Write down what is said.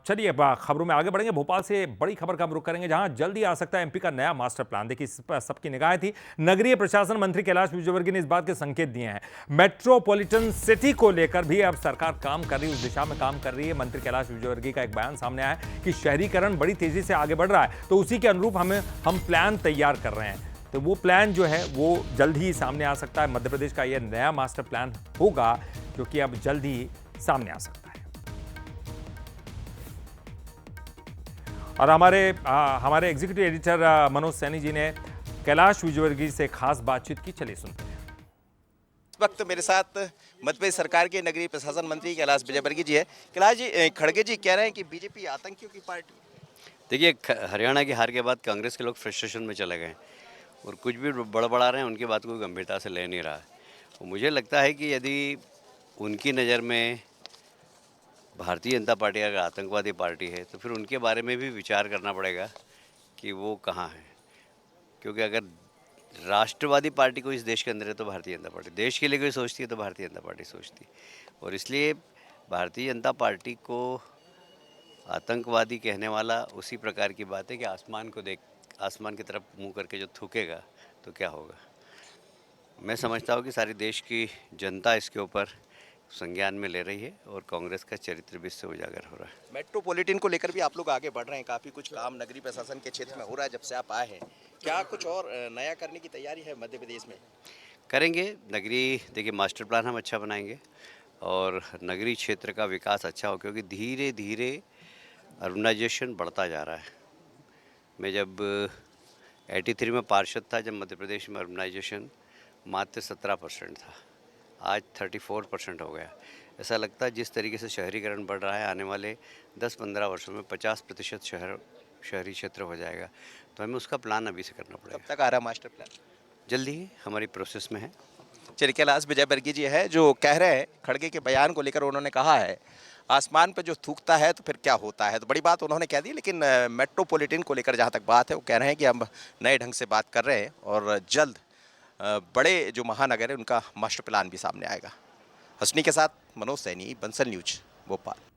चलिए अब खबरों में आगे बढ़ेंगे। भोपाल से बड़ी खबर का हम रुख करेंगे, जहां जल्दी आ सकता है एमपी का नया मास्टर प्लान। देखिए, इस पर सबकी निगाहें थी। नगरीय प्रशासन मंत्री कैलाश विजयवर्गीय ने इस बात के संकेत दिए हैं। मेट्रोपॉलिटन सिटी को लेकर भी अब सरकार काम कर रही है, उस दिशा में काम कर रही है। मंत्री कैलाश विजयवर्गीय का एक बयान सामने आया है कि शहरीकरण बड़ी तेजी से आगे बढ़ रहा है, तो उसी के अनुरूप हम प्लान तैयार कर रहे हैं। तो वो प्लान जो है वो जल्द ही सामने आ सकता है। मध्य प्रदेश का यह नया मास्टर प्लान होगा, जो कि अब जल्द ही सामने आ सकता है। और हमारे एग्जीक्यूटिव एडिटर मनोज सैनी जी ने कैलाश विजयवर्गीय से खास बातचीत की, चलिए सुनते हैं। इस वक्त मेरे साथ मध्य प्रदेश सरकार के नगरीय प्रशासन मंत्री कैलाश विजयवर्गीय जी है। कैलाश जी, खड़गे जी कह रहे हैं कि बीजेपी आतंकियों की पार्टी। देखिए, हरियाणा की हार के बाद कांग्रेस के लोग फ्रस्ट्रेशन में चले गए और कुछ भी बड़बड़ा रहे हैं, उनकी बात को गंभीरता से ले नहीं रहा है। और मुझे लगता है कि यदि उनकी नज़र में भारतीय जनता पार्टी अगर आतंकवादी पार्टी है, तो फिर उनके बारे में भी विचार करना पड़ेगा कि वो कहाँ है। क्योंकि अगर राष्ट्रवादी पार्टी को इस देश के अंदर है तो भारतीय जनता पार्टी, देश के लिए कोई सोचती है तो भारतीय जनता पार्टी सोचती है। और इसलिए भारतीय जनता पार्टी को आतंकवादी कहने वाला उसी प्रकार की बात है कि आसमान की तरफ मुंह करके जो थूकेगा तो क्या होगा। मैं समझता हूँ कि सारी देश की जनता इसके ऊपर संज्ञान में ले रही है और कांग्रेस का चरित्र भी इससे उजागर हो रहा है। मेट्रोपॉलिटन को लेकर भी आप लोग आगे बढ़ रहे हैं, काफी कुछ काम नगरीय प्रशासन के क्षेत्र में हो रहा है जब से आप आए हैं। क्या कुछ और नया करने की तैयारी है मध्य प्रदेश में? करेंगे नगरीय, देखिए मास्टर प्लान हम अच्छा बनाएंगे और नगरीय क्षेत्र का विकास अच्छा हो, क्योंकि धीरे धीरे अर्बनाइजेशन बढ़ता जा रहा है। मैं जब 83 में पार्षद था, जब मध्य प्रदेश में अर्बनाइजेशन मात्र 17% था, आज 34% हो गया। ऐसा लगता है जिस तरीके से शहरीकरण बढ़ रहा है, आने वाले 10-15 वर्षों में 50% शहरी क्षेत्र हो जाएगा। तो हमें उसका प्लान अभी से करना पड़ेगा। कब तक आ रहा है मास्टर प्लान? जल्दी ही हमारी प्रोसेस में है। चलिए, कैलाश विजयवर्गीय जी है जो कह रहे हैं, खड़गे के बयान को लेकर उन्होंने कहा है आसमान पे जो थूकता है तो फिर क्या होता है। तो बड़ी बात उन्होंने कह दी, लेकिन मेट्रोपॉलिटन को लेकर जहाँ तक बात है, वो कह रहे हैं कि हम नए ढंग से बात कर रहे हैं और जल्द बड़े जो महानगर है उनका मास्टर प्लान भी सामने आएगा। हसनी के साथ मनोज सैनी, बंसल न्यूज, भोपाल।